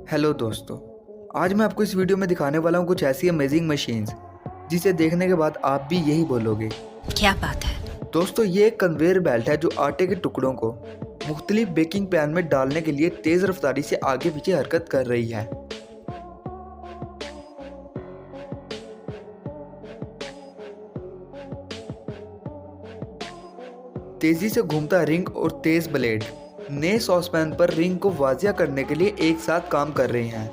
Hello दोस्तों, आज मैं आपको इस वीडियो में दिखाने वाला हूँ कुछ ऐसी अमेजिंग मशीन्स जिसे देखने के बाद आप भी यही बोलोगे, क्या बात है। दोस्तों ये एक कन्वेयर बेल्ट है जो आटे के टुकड़ों को मुख्तलिफ बेकिंग पैन में डालने के लिए तेज़ रफ्तारी से आगे पीछे हरकत कर रही है। तेज़ी से घूमता रिंग और तेज़ ब्लेड नए सॉसपैन पर रिंग को वाजिया करने के लिए एक साथ काम कर रहे हैं।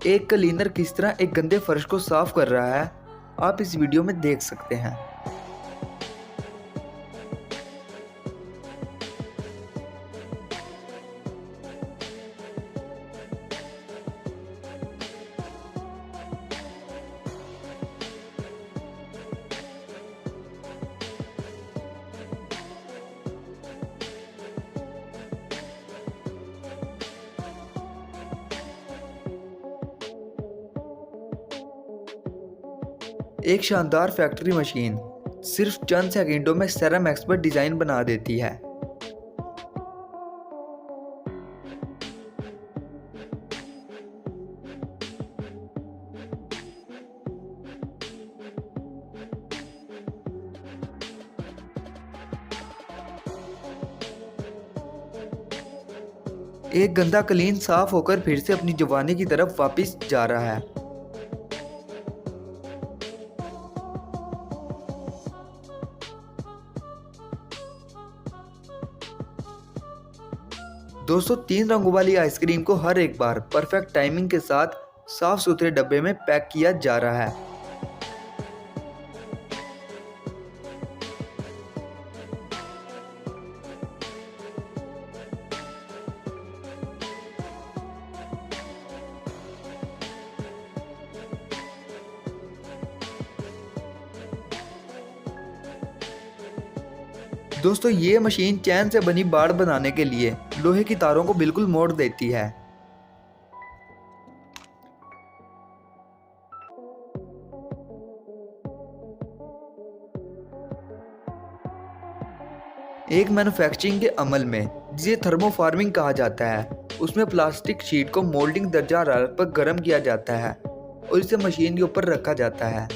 एक क्लीनर किस तरह एक गंदे फर्श को साफ कर रहा है, आप इस वीडियो में देख सकते हैं। एक शानदार फैक्ट्री मशीन सिर्फ चंद सेकंडों में सेरामिक्स पर डिजाइन बना देती है। एक गंदा क्लीन साफ होकर फिर से अपनी जवानी की तरफ वापस जा रहा है। दोस्तों 3 रंगों वाली आइसक्रीम को हर एक बार परफेक्ट टाइमिंग के साथ साफ सुथरे डब्बे में पैक किया जा रहा है। दोस्तों ये मशीन चैन से बनी बाड़ बनाने के लिए लोहे की तारों को बिल्कुल मोड़ देती है। एक मैन्युफैक्चरिंग के अमल में जिसे थर्मोफार्मिंग कहा जाता है, उसमें प्लास्टिक शीट को मोल्डिंग दर्जा हरारत पर गर्म किया जाता है और इसे मशीन के ऊपर रखा जाता है।